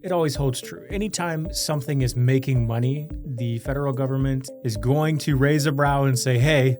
It always holds true. Anytime something is making money, the federal government is going to raise a brow and say, hey,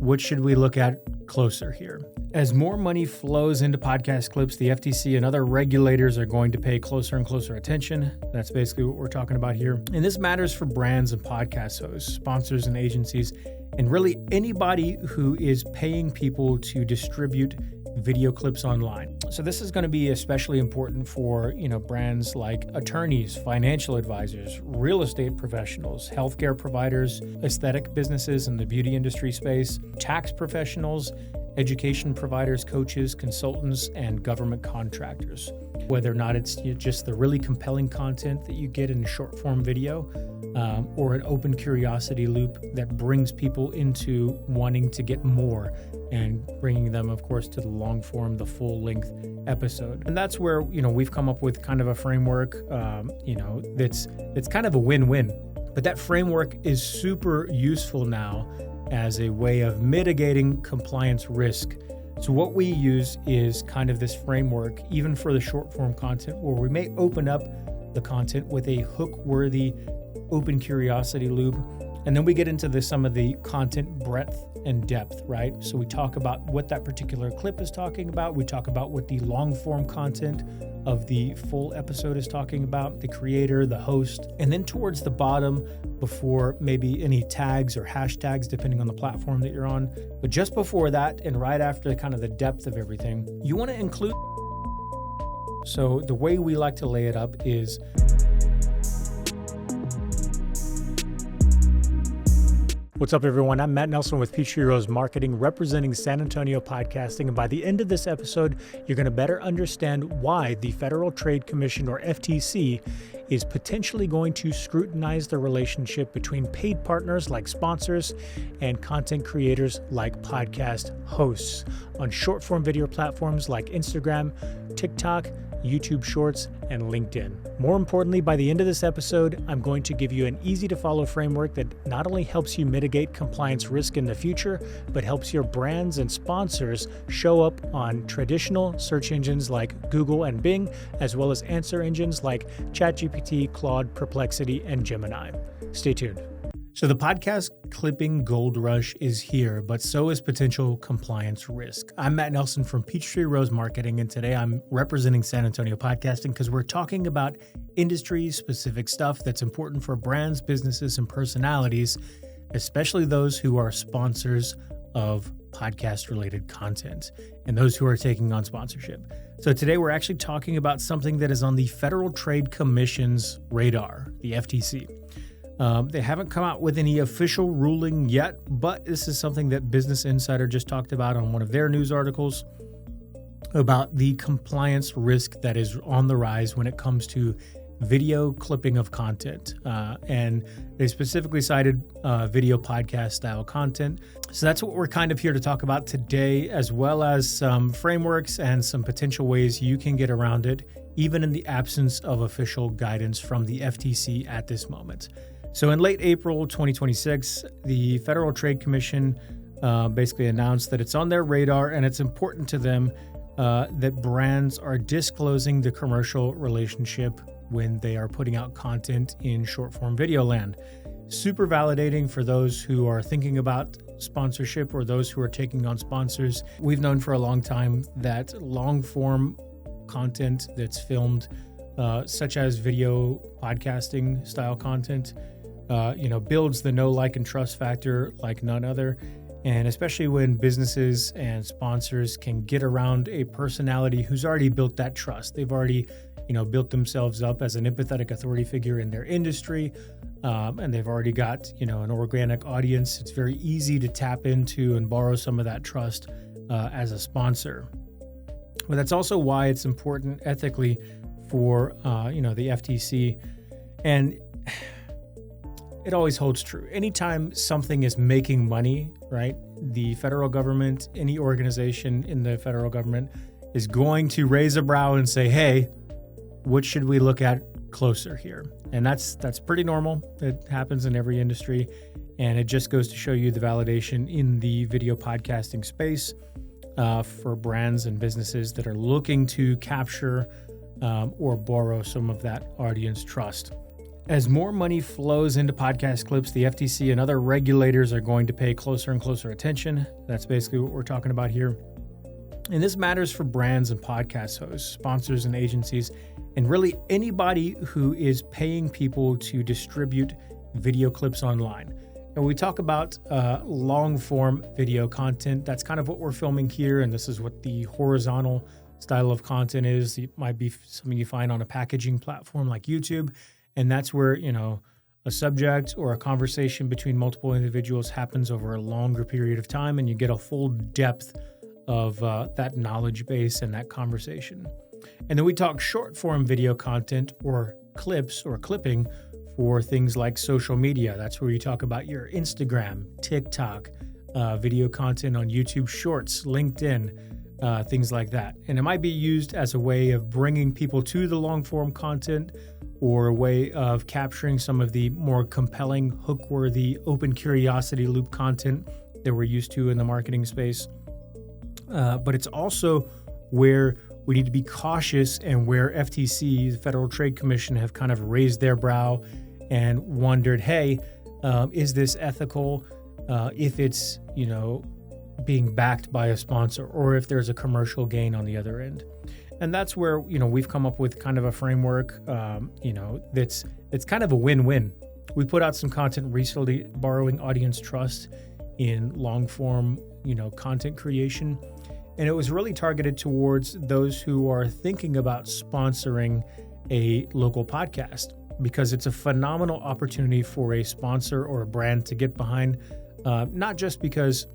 what should we look at closer here? As more money flows into podcast clips, the FTC and other regulators are going to pay closer and closer attention. That's basically what we're talking about here. And this matters for brands and podcast hosts, sponsors and agencies, and really anybody who is paying people to distribute video clips online. So this is going to be especially important for, brands like attorneys, financial advisors, real estate professionals, healthcare providers, aesthetic businesses in the beauty industry space, tax professionals, education providers, coaches, consultants, and government contractors. Whether or not it's just the really compelling content that you get in a short form video, or an open curiosity loop that brings people into wanting to get more and bringing them, of course, to the long form, the full length episode. And that's where, we've come up with kind of a framework, that's kind of a win-win. But that framework is super useful now as a way of mitigating compliance risk. So what we use is kind of this framework, even for the short form content, where we may open up the content with a hook-worthy open curiosity loop. And then we get into some of the content breadth and depth, right? So we talk about what that particular clip is talking about. We talk about what the long form content of the full episode is talking about, the creator, the host. And then towards the bottom, before maybe any tags or hashtags, depending on the platform that you're on. But just before that, and right after kind of the depth of everything, you want to include. So the way we like to lay it up is, what's up, everyone? I'm Matt Nelson with Peachtree Rose Marketing, representing San Antonio podcasting. And by the end of this episode, you're going to better understand why the Federal Trade Commission, or FTC, is potentially going to scrutinize the relationship between paid partners like sponsors and content creators like podcast hosts on short-form video platforms like Instagram, TikTok, YouTube Shorts, and LinkedIn. More importantly, by the end of this episode, I'm going to give you an easy-to-follow framework that not only helps you mitigate compliance risk in the future, but helps your brands and sponsors show up on traditional search engines like Google and Bing, as well as answer engines like ChatGPT, Claude, Perplexity, and Gemini. Stay tuned. So the podcast clipping gold rush is here, but so is potential compliance risk. I'm Matt Nelson from Peachtree Rose Marketing, and today I'm representing San Antonio podcasting because we're talking about industry-specific stuff that's important for brands, businesses, and personalities, especially those who are sponsors of podcast-related content and those who are taking on sponsorship. So today we're actually talking about something that is on the Federal Trade Commission's radar, the FTC. They haven't come out with any official ruling yet, but this is something that Business Insider just talked about on one of their news articles about the compliance risk that is on the rise when it comes to video clipping of content. And they specifically cited video podcast style content. So that's what we're kind of here to talk about today, as well as some frameworks and some potential ways you can get around it, even in the absence of official guidance from the FTC at this moment. So in late April 2026, the Federal Trade Commission basically announced that it's on their radar and it's important to them that brands are disclosing the commercial relationship when they are putting out content in short-form video land. Super validating for those who are thinking about sponsorship or those who are taking on sponsors. We've known for a long time that long-form content that's filmed, such as video podcasting style content, builds the know, like, and trust factor like none other. And especially when businesses and sponsors can get around a personality who's already built that trust. They've already, built themselves up as an empathetic authority figure in their industry. And they've already got, an organic audience. It's very easy to tap into and borrow some of that trust as a sponsor. But that's also why it's important ethically for, the FTC. And it always holds true. Anytime something is making money, right, the federal government, any organization in the federal government is going to raise a brow and say, hey, what should we look at closer here? And that's pretty normal. It happens in every industry. And it just goes to show you the validation in the video podcasting space for brands and businesses that are looking to capture or borrow some of that audience trust. As more money flows into podcast clips, the FTC and other regulators are going to pay closer and closer attention. That's basically what we're talking about here. And this matters for brands and podcast hosts, sponsors and agencies, and really anybody who is paying people to distribute video clips online. And we talk about long form video content. That's kind of what we're filming here. And this is what the horizontal style of content is. It might be something you find on a packaging platform like YouTube. And that's where, a subject or a conversation between multiple individuals happens over a longer period of time, and you get a full depth of that knowledge base and that conversation. And then we talk short form video content or clips or clipping for things like social media. That's where you talk about your Instagram, TikTok, video content on YouTube Shorts, LinkedIn, things like that. And it might be used as a way of bringing people to the long form content, or a way of capturing some of the more compelling, hook-worthy, open curiosity loop content that we're used to in the marketing space. But it's also where we need to be cautious, and where FTC, the Federal Trade Commission, have kind of raised their brow and wondered, hey, is this ethical if it's, being backed by a sponsor, or if there's a commercial gain on the other end. And that's where, we've come up with kind of a framework, that's kind of a win-win. We put out some content recently, borrowing audience trust in long form, content creation. And it was really targeted towards those who are thinking about sponsoring a local podcast, because it's a phenomenal opportunity for a sponsor or a brand to get behind, not just because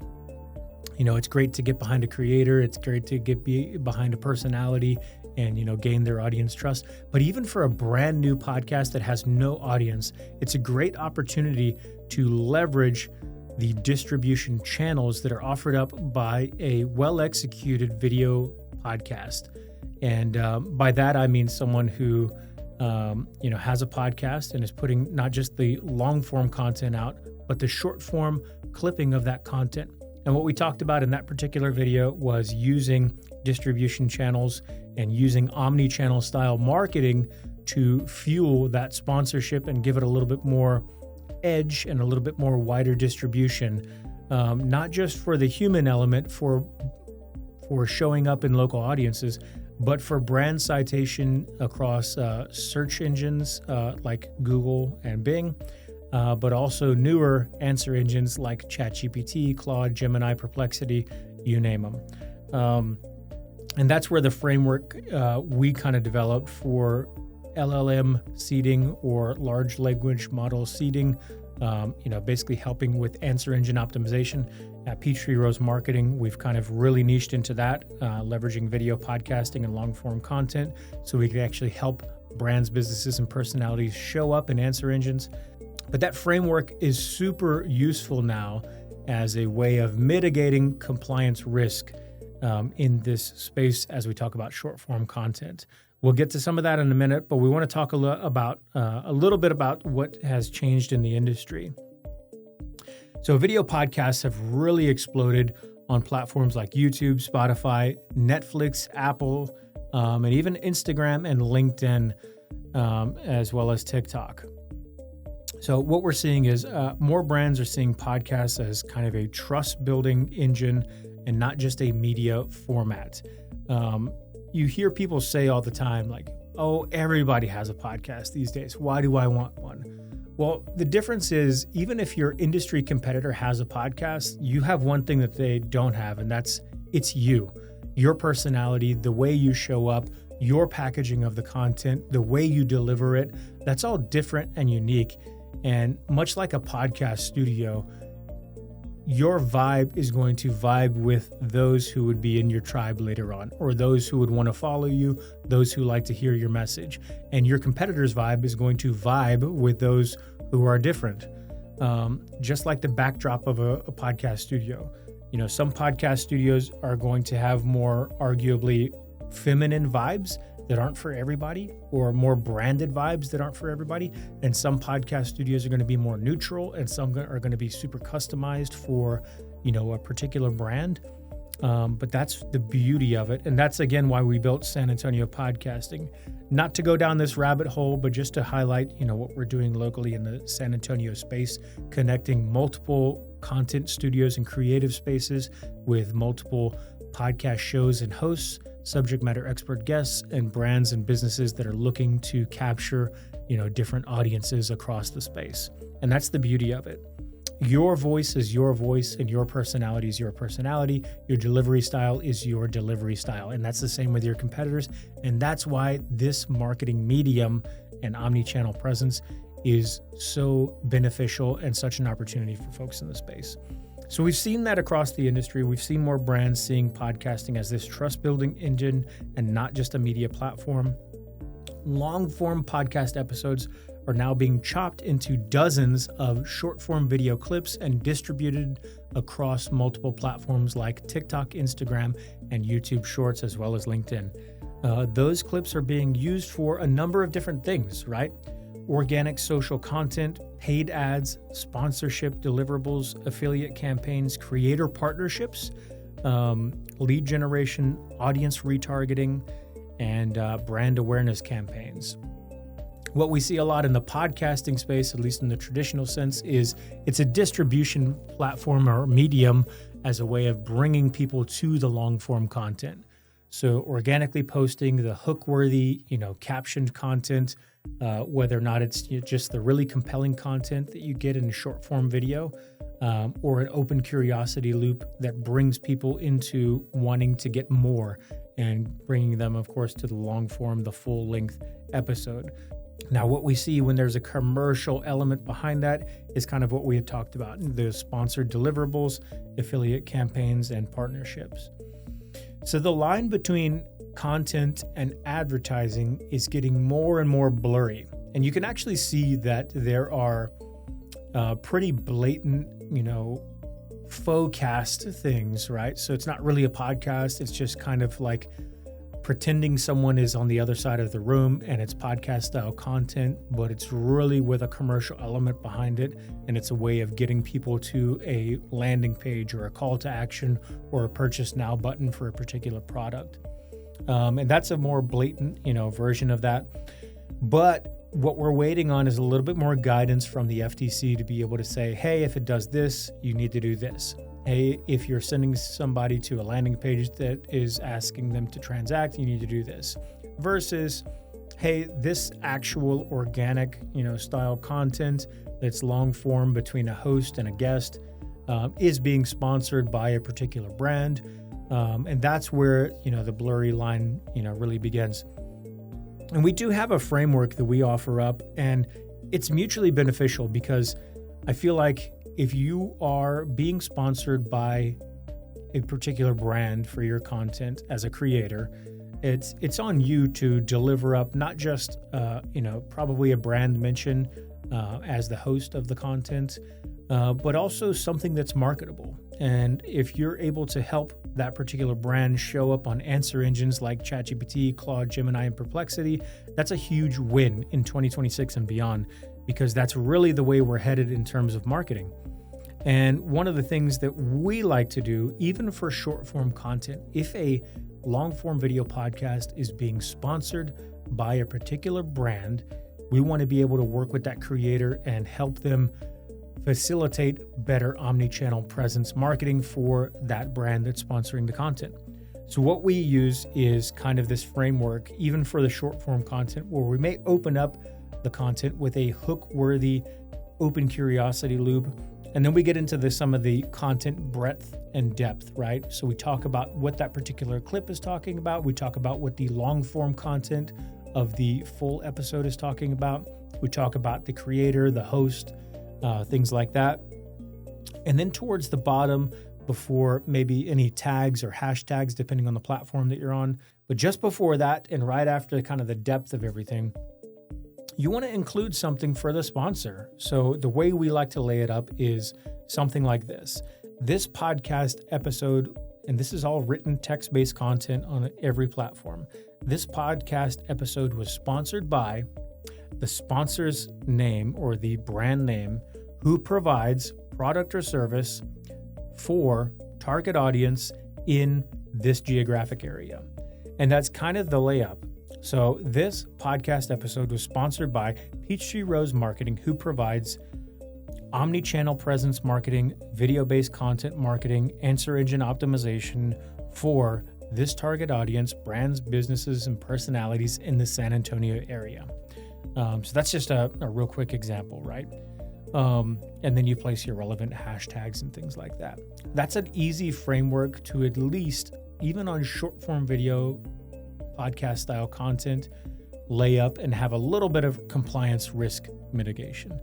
it's great to get behind a creator. It's great to get behind a personality and, gain their audience trust. But even for a brand new podcast that has no audience, it's a great opportunity to leverage the distribution channels that are offered up by a well-executed video podcast. And by that, I mean someone who, has a podcast and is putting not just the long-form content out, but the short-form clipping of that content. And what we talked about in that particular video was using distribution channels and using omni-channel style marketing to fuel that sponsorship and give it a little bit more edge and a little bit more wider distribution, not just for the human element for showing up in local audiences, but for brand citation across search engines like Google and Bing, but also newer answer engines like ChatGPT, Claude, Gemini, Perplexity, you name them. And that's where the framework we kind of developed for LLM seeding or large language model seeding, basically helping with answer engine optimization. At Peachtree Rose Marketing, we've kind of really niched into that, leveraging video podcasting and long form content so we can actually help brands, businesses, and personalities show up in answer engines. But that framework is super useful now as a way of mitigating compliance risk in this space as we talk about short form content. We'll get to some of that in a minute, but we want to talk a little bit about what has changed in the industry. So video podcasts have really exploded on platforms like YouTube, Spotify, Netflix, Apple, and even Instagram and LinkedIn, as well as TikTok. So what we're seeing is more brands are seeing podcasts as kind of a trust-building engine and not just a media format. You hear people say all the time, like, oh, everybody has a podcast these days. Why do I want one? Well, the difference is, even if your industry competitor has a podcast, you have one thing that they don't have, and it's you, your personality, the way you show up, your packaging of the content, the way you deliver it. That's all different and unique. And much like a podcast studio, your vibe is going to vibe with those who would be in your tribe later on, or those who would want to follow you, those who like to hear your message. And your competitor's vibe is going to vibe with those who are different. Just like the backdrop of a podcast studio. Some podcast studios are going to have more arguably feminine vibes that aren't for everybody, or more branded vibes that aren't for everybody. And some podcast studios are going to be more neutral, and some are going to be super customized for, a particular brand. But that's the beauty of it. And that's, again, why we built San Antonio Podcasting. Not to go down this rabbit hole, but just to highlight, what we're doing locally in the San Antonio space, connecting multiple content studios and creative spaces with multiple podcast shows and hosts, subject matter expert guests, and brands and businesses that are looking to capture, different audiences across the space. And that's the beauty of it. Your voice is your voice, and your personality is your personality. Your delivery style is your delivery style. And that's the same with your competitors. And that's why this marketing medium and omni-channel presence is so beneficial and such an opportunity for folks in the space. So we've seen that across the industry. We've seen more brands seeing podcasting as this trust-building engine and not just a media platform. Long-form podcast episodes are now being chopped into dozens of short-form video clips and distributed across multiple platforms like TikTok, Instagram, and YouTube Shorts, as well as LinkedIn. Those clips are being used for a number of different things, right? Organic social content, paid ads, sponsorship deliverables, affiliate campaigns, creator partnerships, lead generation, audience retargeting, and brand awareness campaigns. What we see a lot in the podcasting space, at least in the traditional sense, is it's a distribution platform or medium as a way of bringing people to the long-form content. So organically posting the hook-worthy, captioned content, whether or not it's just the really compelling content that you get in a short-form video, or an open curiosity loop that brings people into wanting to get more and bringing them, of course, to the long-form, the full-length episode. Now, what we see when there's a commercial element behind that is kind of what we had talked about, the sponsored deliverables, affiliate campaigns, and partnerships. So the line between content and advertising is getting more and more blurry. And you can actually see that there are pretty blatant, faux cast things, right? So it's not really a podcast. It's just kind of like pretending someone is on the other side of the room, and it's podcast style content, but it's really with a commercial element behind it. And it's a way of getting people to a landing page or a call to action or a purchase now button for a particular product. And that's a more blatant, version of that. But what we're waiting on is a little bit more guidance from the FTC to be able to say, hey, if it does this, you need to do this. Hey, if you're sending somebody to a landing page that is asking them to transact, you need to do this. Versus, hey, this actual organic, style content that's long form between a host and a guest is being sponsored by a particular brand. And that's where, the blurry line, really begins. And we do have a framework that we offer up, and it's mutually beneficial because I feel like if you are being sponsored by a particular brand for your content as a creator, it's on you to deliver up not just, probably a brand mention as the host of the content, but also something that's marketable. And if you're able to help that particular brand show up on answer engines like ChatGPT, Claude, Gemini, and Perplexity, that's a huge win in 2026 and beyond, because that's really the way we're headed in terms of marketing. And one of the things that we like to do, even for short form content, if a long form video podcast is being sponsored by a particular brand, we want to be able to work with that creator and help them facilitate better omni-channel presence marketing for that brand that's sponsoring the content. So what we use is kind of this framework, even for the short form content, where we may open up the content with a hook-worthy open curiosity loop. And then we get into some of the content breadth and depth, right? So we talk about what that particular clip is talking about. We talk about what the long form content of the full episode is talking about. We talk about the creator, the host, things like that. And then towards the bottom, before maybe any tags or hashtags, depending on the platform that you're on. But just before that, and right after kind of the depth of everything, you want to include something for the sponsor. So the way we like to lay it up is something like this. This podcast episode, and this is all written text-based content on every platform. This podcast episode was sponsored by the sponsor's name or the brand name who provides product or service for target audience in this geographic area. And that's kind of the layup. So this podcast episode was sponsored by Peachtree Rose Marketing, who provides omni-channel presence marketing, video-based content marketing, and search engine optimization for this target audience, brands, businesses, and personalities in the San Antonio area. So that's just a real quick example, right? And then you place your relevant hashtags and things like that. That's an easy framework to at least, even on short form video, podcast style content, lay up and have a little bit of compliance risk mitigation.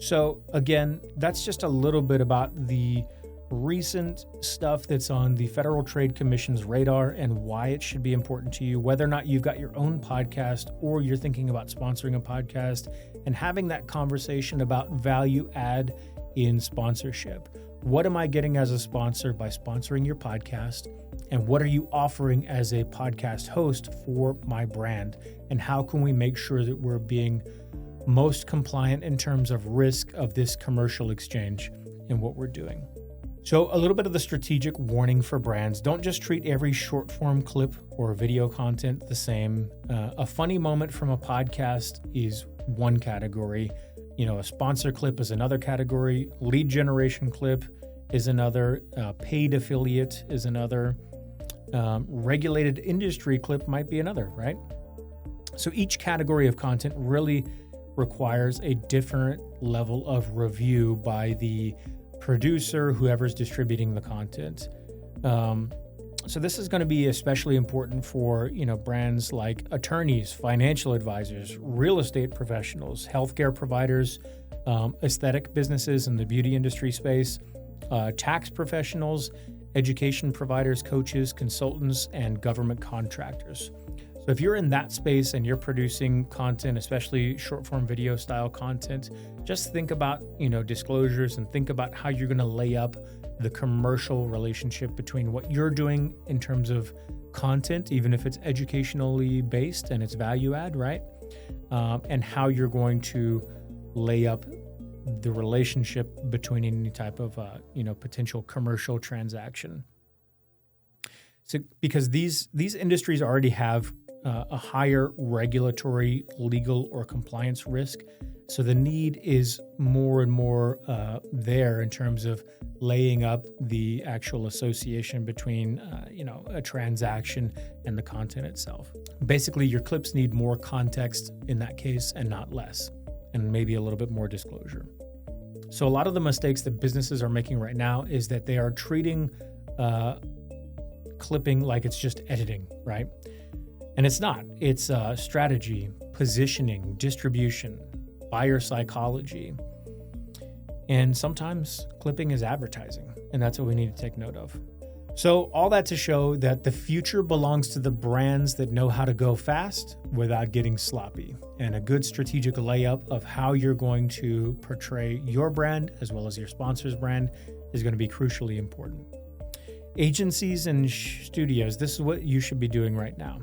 So again, that's just a little bit about the recent stuff that's on the Federal Trade Commission's radar and why it should be important to you, whether or not you've got your own podcast or you're thinking about sponsoring a podcast, and having that conversation about value add in sponsorship. What am I getting as a sponsor by sponsoring your podcast? And what are you offering as a podcast host for my brand? And how can we make sure that we're being most compliant in terms of risk of this commercial exchange in what we're doing? So a little bit of the strategic warning for brands: don't just treat every short form clip or video content the same. A funny moment from a podcast is one category. A sponsor clip is another category. Lead generation clip is another. Paid affiliate is another. Regulated industry clip might be another, right? So each category of content really requires a different level of review by the producer, whoever's distributing the content. So this is going to be especially important for, brands like attorneys, financial advisors, real estate professionals, healthcare providers, aesthetic businesses in the beauty industry space, tax professionals, education providers, coaches, consultants, and government contractors. So if you're in that space and you're producing content, especially short form video style content, just think about, disclosures, and think about how you're going to lay up the commercial relationship between what you're doing in terms of content, even if it's educationally based and it's value add, right? And how you're going to lay up the relationship between any type of, potential commercial transaction. So because these industries already have a higher regulatory, legal, or compliance risk. So the need is more and more there in terms of laying up the actual association between, a transaction and the content itself. Basically, your clips need more context in that case and not less, and maybe a little bit more disclosure. So a lot of the mistakes that businesses are making right now is that they are treating clipping like it's just editing, right? And it's not. It's strategy, positioning, distribution, buyer psychology. And sometimes clipping is advertising, and that's what we need to take note of. So all that to show that the future belongs to the brands that know how to go fast without getting sloppy. And a good strategic layup of how you're going to portray your brand as well as your sponsor's brand is going to be crucially important. Agencies and studios, this is what you should be doing right now.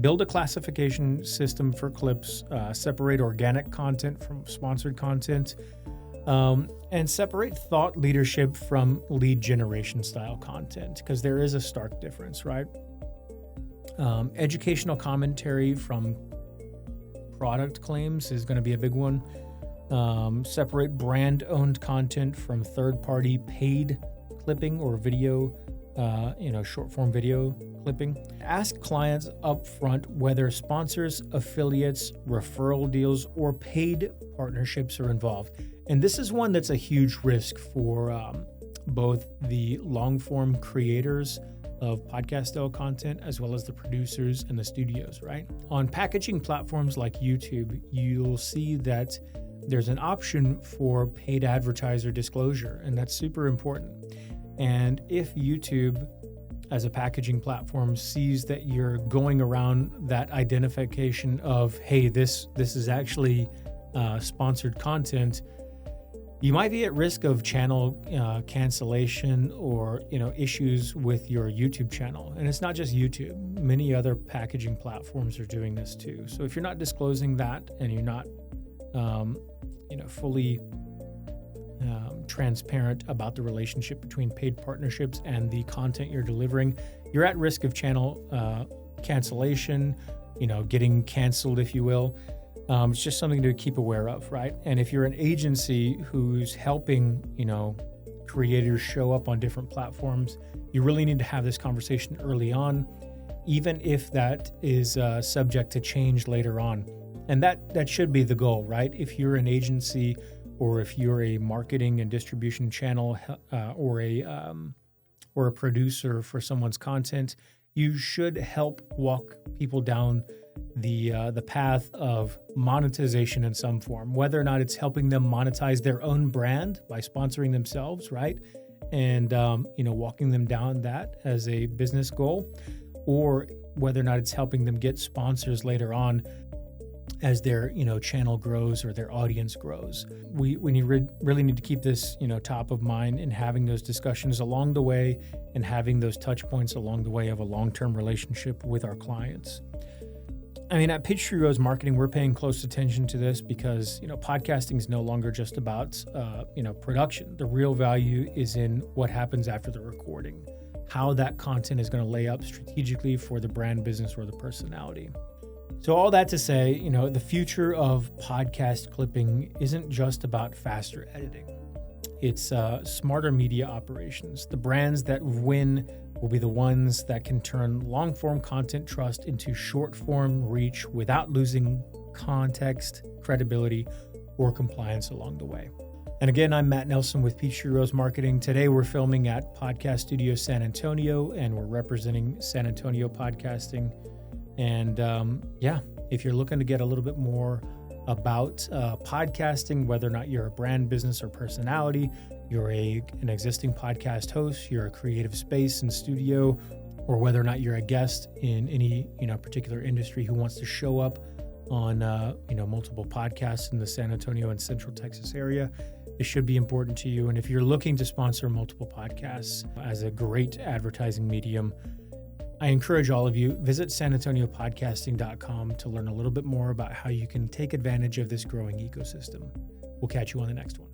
Build a classification system for clips, separate organic content from sponsored content, and separate thought leadership from lead generation style content, because there is a stark difference, right? Educational commentary from product claims is going to be a big one. Separate brand-owned content from third-party paid clipping or video, short-form video clipping. Ask clients upfront whether sponsors, affiliates, referral deals, or paid partnerships are involved. And this is one that's a huge risk for both the long-form creators of podcast-style content as well as the producers and the studios, right? On packaging platforms like YouTube, you'll see that there's an option for paid advertiser disclosure, and that's super important. And if YouTube, as a packaging platform, sees that you're going around that identification of, hey, this is actually sponsored content, you might be at risk of channel cancellation or issues with your YouTube channel. And it's not just YouTube. Many other packaging platforms are doing this too. So if you're not disclosing that and you're not fully transparent about the relationship between paid partnerships and the content you're delivering, you're at risk of channel cancellation, getting canceled, if you will. It's just something to keep aware of, right? And if you're an agency who's helping, creators show up on different platforms, you really need to have this conversation early on, even if that is subject to change later on. And that should be the goal, right? If you're an agency or if you're a marketing and distribution channel or a producer for someone's content, you should help walk people down the path of monetization in some form, whether or not it's helping them monetize their own brand by sponsoring themselves, right? And, walking them down that as a business goal, or whether or not it's helping them get sponsors later on as their, channel grows or their audience grows. We really need to keep this, top of mind and having those discussions along the way and having those touch points along the way of a long-term relationship with our clients. At Peachtree Rose Marketing, we're paying close attention to this because, podcasting is no longer just about, production. The real value is in what happens after the recording, how that content is going to lay up strategically for the brand, business, or the personality. So all that to say, the future of podcast clipping isn't just about faster editing. It's smarter media operations. The brands that win will be the ones that can turn long-form content trust into short-form reach without losing context, credibility, or compliance along the way. And again, I'm Matt Nelson with Peachtree Rose Marketing. Today, we're filming at Podcast Studio San Antonio, and we're representing San Antonio podcasting. And if you're looking to get a little bit more about podcasting, whether or not you're a brand, business, or personality, you're an existing podcast host, you're a creative space and studio, or whether or not you're a guest in any particular industry who wants to show up on multiple podcasts in the San Antonio and Central Texas area, it should be important to you. And if you're looking to sponsor multiple podcasts as a great advertising medium, I encourage all of you, visit sanantoniopodcasting.com to learn a little bit more about how you can take advantage of this growing ecosystem. We'll catch you on the next one.